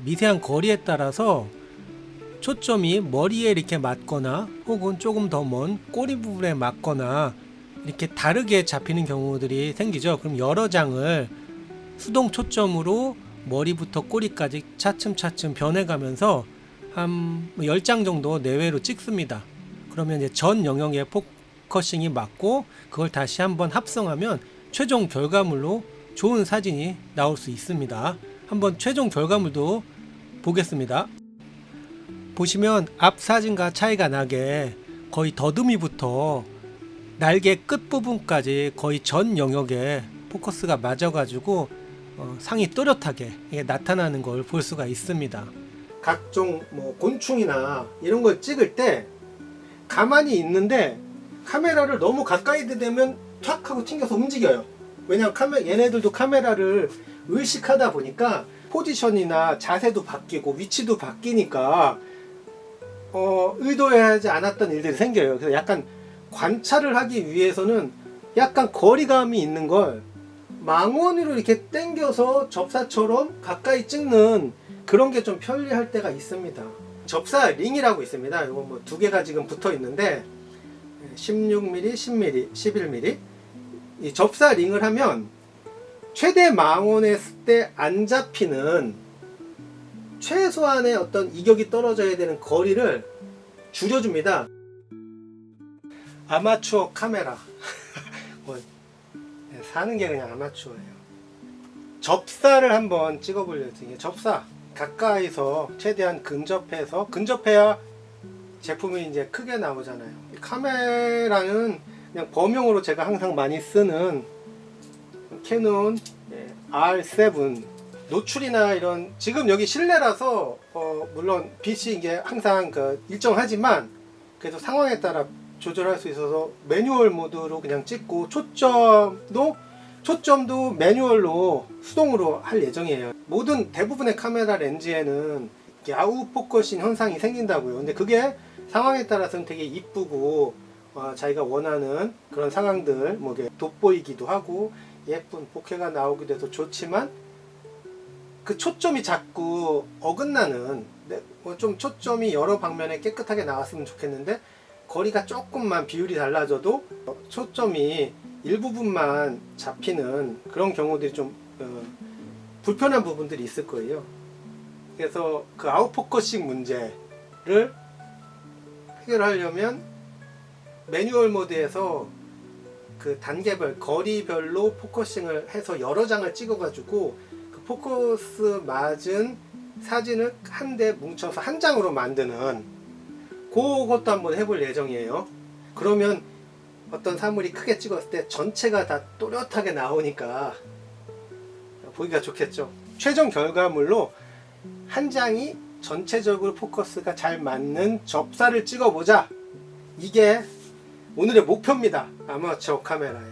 미세한 거리에 따라서 초점이 머리에 이렇게 맞거나 혹은 조금 더 먼 꼬리 부분에 맞거나 이렇게 다르게 잡히는 경우들이 생기죠. 그럼 여러 장을 수동 초점으로 머리부터 꼬리까지 차츰차츰 변해가면서 한 10장 정도 내외로 찍습니다. 그러면 이제 전 영역에 포커싱이 맞고 그걸 다시 한번 합성하면 최종 결과물로 좋은 사진이 나올 수 있습니다. 한번 최종 결과물도 보겠습니다. 보시면 앞 사진과 차이가 나게 거의 더듬이부터 날개 끝부분까지 거의 전 영역에 포커스가 맞아가지고 상이 또렷하게 나타나는 걸 볼 수가 있습니다. 각종 곤충이나 이런 걸 찍을 때 가만히 있는데 카메라를 너무 가까이 대면 탁 하고 튕겨서 움직여요. 왜냐하면 얘네들도 카메라를 의식하다 보니까 포지션이나 자세도 바뀌고 위치도 바뀌니까 의도하지 않았던 일들이 생겨요. 그래서 약간 관찰을 하기 위해서는 약간 거리감이 있는 걸 망원으로 이렇게 당겨서 접사처럼 가까이 찍는 그런 게 좀 편리할 때가 있습니다. 접사 링이라고 있습니다. 이거 뭐 두 개가 지금 붙어 있는데 16mm, 10mm, 11mm 이 접사 링을 하면 최대 망원에 했을 때 안 잡히는 최소한의 어떤 이격이 떨어져야 되는 거리를 줄여줍니다. 아마추어 카메라 사는 게 그냥 아마추어예요. 접사를 한번 찍어보려고 해요. 접사 가까이서 최대한 근접해야 제품이 이제 크게 나오잖아요. 카메라는 그냥 범용으로 제가 항상 많이 쓰는 캐논 R7 노출이나 이런 지금 여기 실내라서 물론 빛이 이게 항상 일정하지만 그래도 상황에 따라 조절할 수 있어서 매뉴얼 모드로 그냥 찍고 초점도 매뉴얼로 수동으로 할 예정이에요. 모든 대부분의 카메라 렌즈에는 아웃 포커싱 현상이 생긴다고요. 근데 그게 상황에 따라서는 되게 이쁘고 자기가 원하는 그런 상황들 돋보이기도 하고 예쁜 보케가 나오기도 해서 좋지만 그 초점이 자꾸 어긋나는 좀 초점이 여러 방면에 깨끗하게 나왔으면 좋겠는데 거리가 조금만 비율이 달라져도 초점이 일부분만 잡히는 그런 경우들이 좀 불편한 부분들이 있을 거예요. 그래서 그 아웃포커싱 문제를 해결하려면 매뉴얼 모드에서 그 단계별 거리별로 포커싱을 해서 여러 장을 찍어 가지고 그 포커스 맞은 사진을 한데 뭉쳐서 한 장으로 만드는 그것도 한번 해볼 예정이에요. 그러면 어떤 사물이 크게 찍었을 때 전체가 다 또렷하게 나오니까 보기가 좋겠죠. 최종 결과물로 한 장이 전체적으로 포커스가 잘 맞는 접사를 찍어보자. 이게 오늘의 목표입니다. 아마추어 카메라에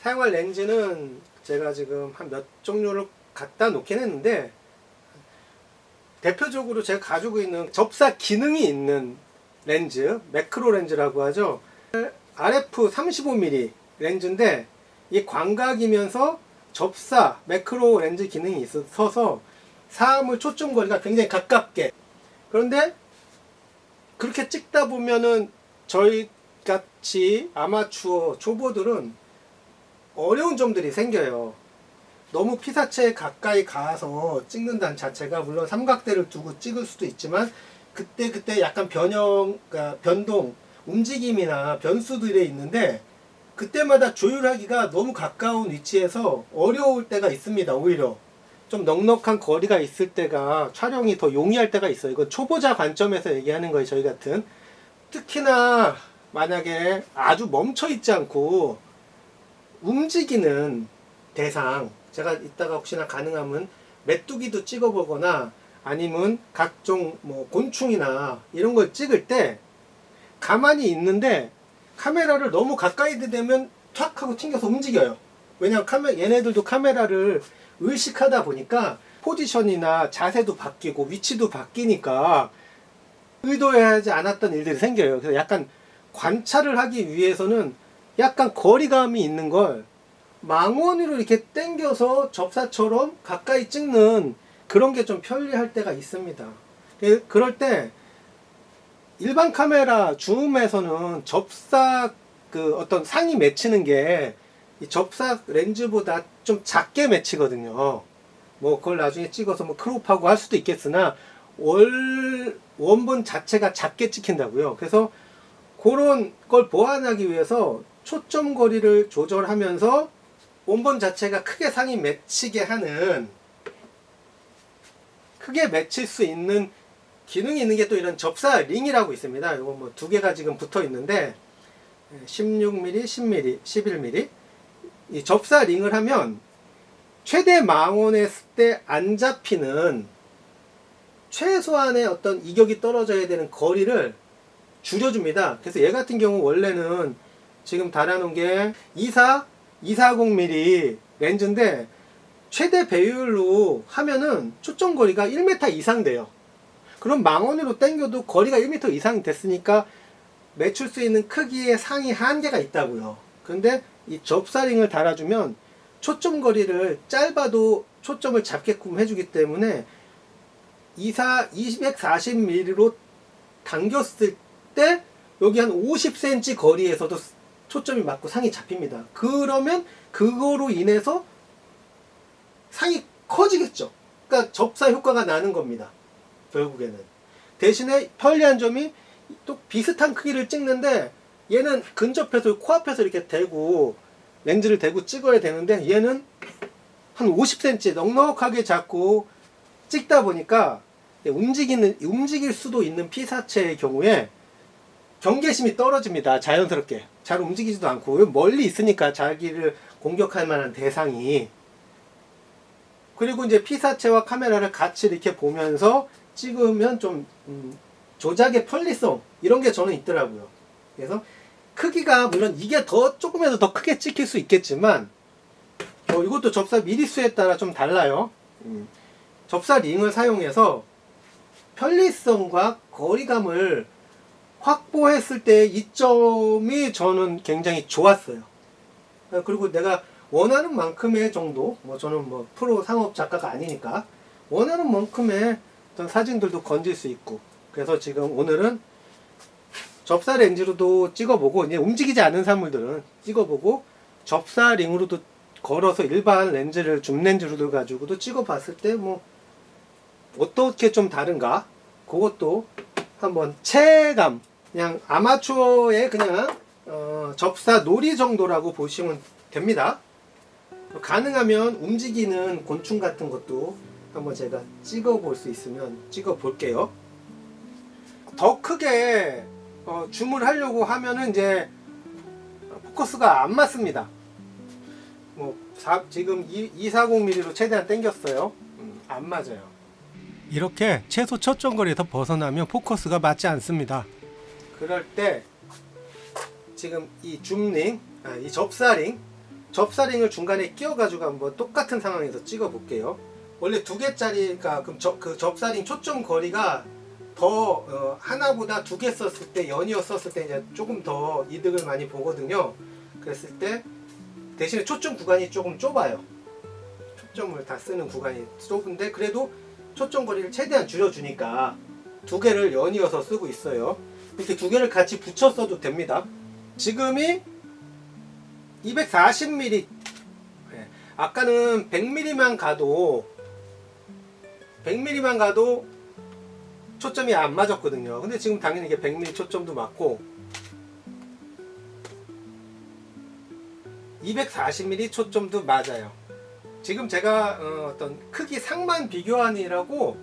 사용할 렌즈는 제가 지금 한 몇 종류를 갖다 놓긴 했는데 대표적으로 제가 가지고 있는 접사 기능이 있는 렌즈, 매크로 렌즈라고 하죠. RF 35mm 렌즈인데 이 광각이면서 접사 매크로 렌즈 기능이 있어서 사물 초점 거리가 굉장히 가깝게, 그런데 그렇게 찍다 보면은 저희 같이 아마추어 초보들은 어려운 점들이 생겨요. 너무 피사체에 가까이 가서 찍는다는 자체가 물론 삼각대를 두고 찍을 수도 있지만 그때 약간 변동, 움직임이나 변수들이 있는데 그때마다 조율하기가 너무 가까운 위치에서 어려울 때가 있습니다. 오히려 좀 넉넉한 거리가 있을 때가 촬영이 더 용이할 때가 있어요. 이건 초보자 관점에서 얘기하는 거예요. 저희 같은 특히나 만약에 아주 멈춰 있지 않고 움직이는 대상, 제가 이따가 혹시나 가능하면 메뚜기도 찍어보거나 아니면 각종 곤충이나 이런 걸 찍을 때 가만히 있는데 카메라를 너무 가까이 대면 탁 하고 튕겨서 움직여요. 왜냐하면 얘네들도 카메라를 의식하다 보니까 포지션이나 자세도 바뀌고 위치도 바뀌니까 의도하지 않았던 일들이 생겨요. 그래서 약간 관찰을 하기 위해서는 약간 거리감이 있는 걸 망원으로 이렇게 당겨서 접사처럼 가까이 찍는 그런 게 좀 편리할 때가 있습니다. 그럴 때 일반 카메라 줌에서는 접사 그 어떤 상이 맺히는 게 이 접사 렌즈보다 좀 작게 맺히거든요. 뭐 그걸 나중에 찍어서 뭐 크롭하고 할 수도 있겠으나 원본 자체가 작게 찍힌다고요. 그래서 그런 걸 보완하기 위해서 초점 거리를 조절하면서 원본 자체가 크게 상이 맺히게 하는, 크게 맺힐 수 있는 기능이 있는 게 또 이런 접사 링이라고 있습니다. 이거 뭐 두 개가 지금 붙어 있는데 16mm, 10mm, 11mm 이 접사 링을 하면 최대 망원했을 때 안 잡히는 최소한의 어떤 이격이 떨어져야 되는 거리를 줄여줍니다. 그래서 얘 같은 경우 원래는 지금 달아놓은 게 240mm 렌즈인데 최대 배율로 하면은 초점 거리가 1m 이상 돼요. 그럼 망원으로 당겨도 거리가 1m 이상 됐으니까 매출 수 있는 크기의 상위 한계가 있다고요. 근데 이 접사링을 달아주면 초점 거리를 짧아도 초점을 잡게끔 해주기 때문에 240mm로 당겼을 때 여기 한 50cm 거리에서도 초점이 맞고 상이 잡힙니다. 그러면 그거로 인해서 상이 커지겠죠. 그러니까 접사 효과가 나는 겁니다. 결국에는. 대신에 편리한 점이 또 비슷한 크기를 찍는데 얘는 근접해서 코앞에서 이렇게 대고 렌즈를 대고 찍어야 되는데 얘는 한 50cm 넉넉하게 잡고 찍다 보니까 움직일 수도 있는 피사체의 경우에 경계심이 떨어집니다. 자연스럽게 잘 움직이지도 않고 멀리 있으니까 자기를 공격할 만한 대상이. 그리고 이제 피사체와 카메라를 같이 이렇게 보면서 찍으면 좀 조작의 편리성 이런 게 저는 있더라고요. 그래서 크기가 물론 이게 더 조금이라도 더 크게 찍힐 수 있겠지만 이것도 접사 미리수에 따라 좀 달라요. 접사 링을 사용해서 편리성과 거리감을 확보했을 때 이점이 저는 굉장히 좋았어요. 그리고 내가 원하는 만큼의 정도, 뭐 저는 뭐 프로 상업 작가가 아니니까 원하는 만큼의 어떤 사진들도 건질 수 있고, 그래서 지금 오늘은 접사 렌즈로도 찍어보고 이제 움직이지 않는 사물들은 찍어보고 접사링으로도 걸어서 일반 렌즈를 줌 렌즈로도 가지고도 찍어봤을 때 뭐 어떻게 좀 다른가 그것도 한번 체감, 그냥 아마추어의 그냥 접사 놀이 정도라고 보시면 됩니다. 가능하면 움직이는 곤충 같은 것도 한번 제가 찍어볼 수 있으면 찍어볼게요. 더 크게 줌을 하려고 하면은 이제 포커스가 안 맞습니다. 지금 240mm로 최대한 당겼어요. 안 맞아요. 이렇게 최소 초점 거리에서 벗어나면 포커스가 맞지 않습니다. 그럴 때 지금 이 줌링, 이 접사링을 중간에 끼워가지고 한번 똑같은 상황에서 찍어볼게요. 원래 2개짜리가 그럼 그 접사링 초점 거리가 더 하나보다 2개 썼을 때, 연이어 썼을 때 이제 조금 더 이득을 많이 보거든요. 그랬을 때 대신에 초점 구간이 조금 좁아요. 초점을 다 쓰는 구간이 좁은데 그래도 초점 거리를 최대한 줄여주니까 2개를 연이어서 쓰고 있어요. 이렇게 2개를 같이 붙여 써도 됩니다. 지금이 240mm, 아까는 100mm만 가도 초점이 안 맞았거든요. 근데 지금 당연히 이게 100mm 초점도 맞고 240mm 초점도 맞아요. 지금 제가 어떤 크기 상만 비교하느라고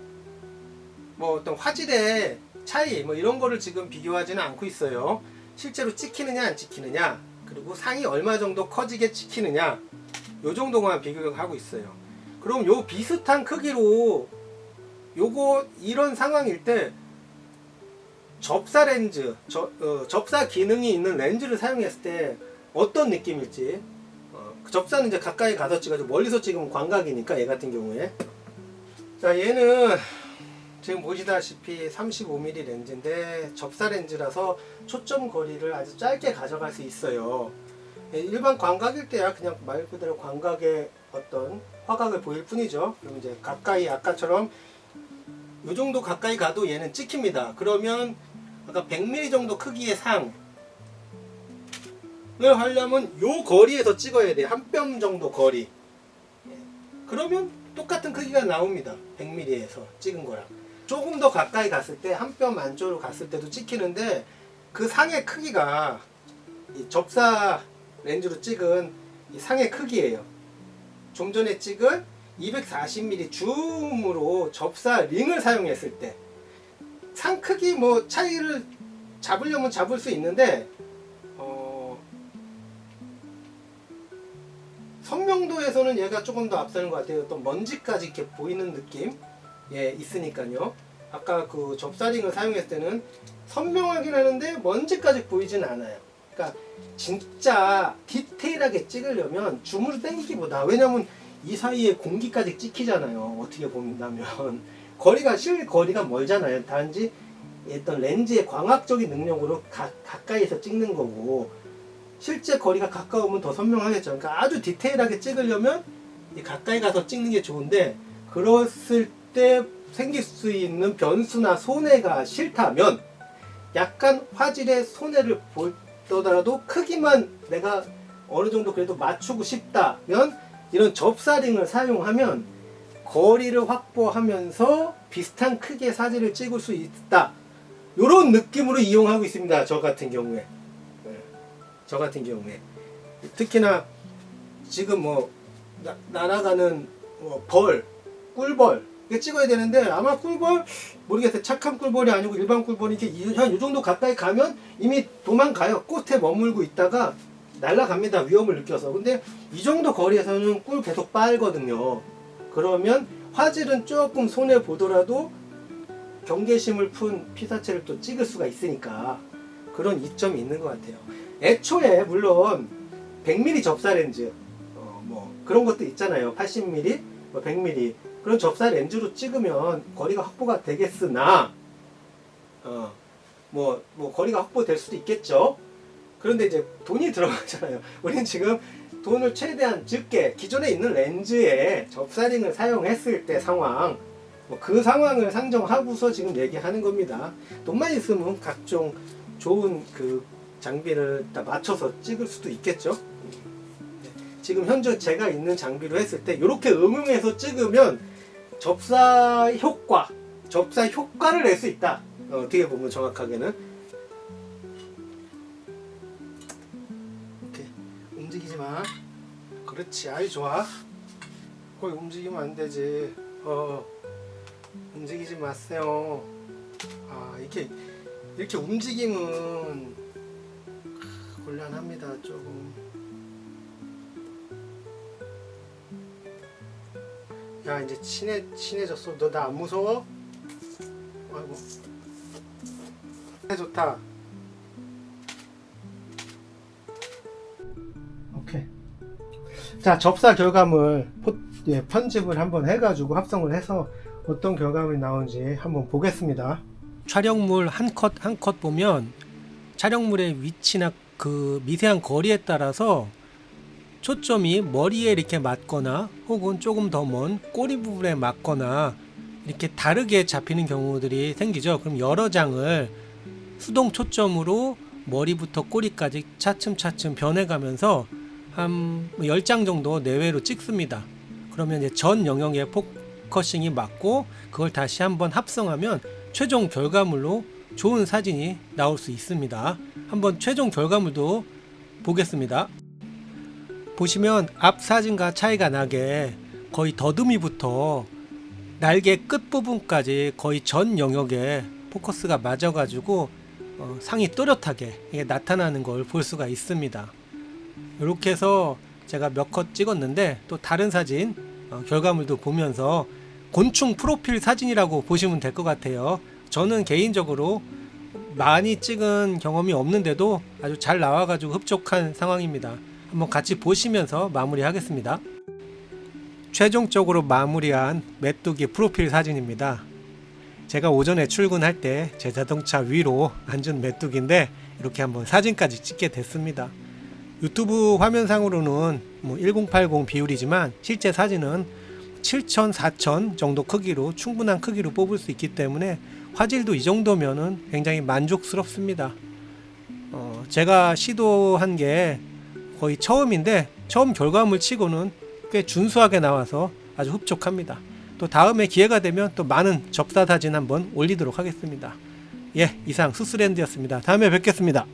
뭐 어떤 화질의 차이 뭐 이런 거를 지금 비교하지는 않고 있어요. 실제로 찍히느냐 안 찍히느냐, 그리고 상이 얼마 정도 커지게 찍히느냐, 요 정도만 비교하고 있어요. 그럼 요 비슷한 크기로 요거 이런 상황일 때 접사 렌즈, 접사 기능이 있는 렌즈를 사용했을 때 어떤 느낌일지. 접사는 이제 가까이 가서 찍어도 멀리서 찍으면 광각이니까 얘 같은 경우에. 자, 얘는 지금 보시다시피 35mm 렌즈인데 접사 렌즈라서 초점 거리를 아주 짧게 가져갈 수 있어요. 일반 광각일 때야 그냥 말 그대로 광각의 어떤 화각을 보일 뿐이죠. 그럼 이제 가까이 아까처럼 이 정도 가까이 가도 얘는 찍힙니다. 그러면 아까 100mm 정도 크기의 상을 하려면 요 거리에서 찍어야 돼요. 한 뼘 정도 거리. 그러면 똑같은 크기가 나옵니다. 100mm에서 찍은 거랑. 조금 더 가까이 갔을 때 한 뼘 안쪽으로 갔을 때도 찍히는데 그 상의 크기가 이 접사 렌즈로 찍은 이 상의 크기예요. 좀 전에 찍은 240mm 줌으로 접사 링을 사용했을 때 상 크기 뭐 차이를 잡으려면 잡을 수 있는데 선명도에서는 얘가 조금 더 앞서는 것 같아요. 또 먼지까지 이렇게 보이는 느낌 있으니까요. 아까 그 접사링을 사용했을 때는 선명하긴 하는데 먼지까지 보이진 않아요. 그러니까 진짜 디테일하게 찍으려면 줌으로 당기기보다, 왜냐면 이 사이에 공기까지 찍히잖아요. 어떻게 본다면 거리가 실거리가 멀잖아요. 단지 어떤 렌즈의 광학적인 능력으로 가까이서 찍는 거고, 실제 거리가 가까우면 더 선명하겠죠. 그러니까 아주 디테일하게 찍으려면 가까이 가서 찍는 게 좋은데, 그랬을 때 생길 수 있는 변수나 손해가 싫다면 약간 화질에 손해를 보더라도 크기만 내가 어느 정도 그래도 맞추고 싶다면 이런 접사링을 사용하면 거리를 확보하면서 비슷한 크기의 사진을 찍을 수 있다. 이런 느낌으로 이용하고 있습니다. 저 같은 경우에. 저 같은 경우에. 특히나 지금 뭐 날아가는 벌, 꿀벌 이게 찍어야 되는데, 아마 꿀벌 모르겠어요. 착한 꿀벌이 아니고 일반 꿀벌이 이렇게 한 이 정도 가까이 가면 이미 도망가요. 꽃에 머물고 있다가 날아갑니다. 위험을 느껴서. 근데 이 정도 거리에서는 꿀 계속 빨거든요. 그러면 화질은 조금 손해 보더라도 경계심을 푼 피사체를 또 찍을 수가 있으니까 그런 이점이 있는 것 같아요. 애초에 물론 100mm 접사 렌즈 뭐 그런 것도 있잖아요. 80mm, 100mm 그런 접사 렌즈로 찍으면 거리가 확보가 되겠으나 뭐 거리가 확보될 수도 있겠죠. 그런데 이제 돈이 들어가잖아요. 우리는 지금 돈을 최대한 적게 기존에 있는 렌즈에 접사링을 사용했을 때 상황, 그 상황을 상정하고서 지금 얘기하는 겁니다. 돈만 있으면 각종 좋은 그 장비를 다 맞춰서 찍을 수도 있겠죠. 지금 현재 제가 있는 장비로 했을 때 이렇게 응용해서 찍으면 접사 효과를 낼 수 있다. 어떻게 보면 정확하게는. 움직이지 마. 그렇지, 아이 좋아. 거의 움직이면 안 되지. 움직이지 마세요. 이렇게 움직이면 곤란합니다. 조금. 야, 이제 친해졌어. 너 나 안 무서워? 아이고. 좋다. 오케이. 자, 접사 결과물 편집을 한번 해가지고 합성을 해서 어떤 결과물이 나오는지 한번 보겠습니다. 촬영물 한 컷 한 컷 보면 촬영물의 위치나 그 미세한 거리에 따라서 초점이 머리에 이렇게 맞거나 혹은 조금 더 먼 꼬리 부분에 맞거나 이렇게 다르게 잡히는 경우들이 생기죠. 그럼 여러 장을 수동 초점으로 머리부터 꼬리까지 차츰차츰 변해가면서 한 10장 정도 내외로 찍습니다. 그러면 이제 전 영역에 포커싱이 맞고 그걸 다시 한번 합성하면 최종 결과물로 좋은 사진이 나올 수 있습니다. 한번 최종 결과물도 보겠습니다. 보시면 앞 사진과 차이가 나게 거의 더듬이부터 날개 끝부분까지 거의 전 영역에 포커스가 맞아가지고 상이 또렷하게 나타나는 걸 볼 수가 있습니다. 이렇게 해서 제가 몇 컷 찍었는데 또 다른 사진 결과물도 보면서 곤충 프로필 사진이라고 보시면 될 것 같아요. 저는 개인적으로 많이 찍은 경험이 없는데도 아주 잘 나와가지고 흡족한 상황입니다. 한번 같이 보시면서 마무리하겠습니다. 최종적으로 마무리한 메뚜기 프로필 사진입니다. 제가 오전에 출근할 때 제 자동차 위로 앉은 메뚜기인데 이렇게 한번 사진까지 찍게 됐습니다. 유튜브 화면상으로는 1080 비율이지만 실제 사진은 7천, 4천 정도 크기로 충분한 크기로 뽑을 수 있기 때문에 화질도 이 정도면은 굉장히 만족스럽습니다. 제가 시도한 게 거의 처음인데 처음 결과물 치고는 꽤 준수하게 나와서 아주 흡족합니다. 또 다음에 기회가 되면 또 많은 접사 사진 한번 올리도록 하겠습니다. 예, 이상 수스랜드였습니다. 다음에 뵙겠습니다.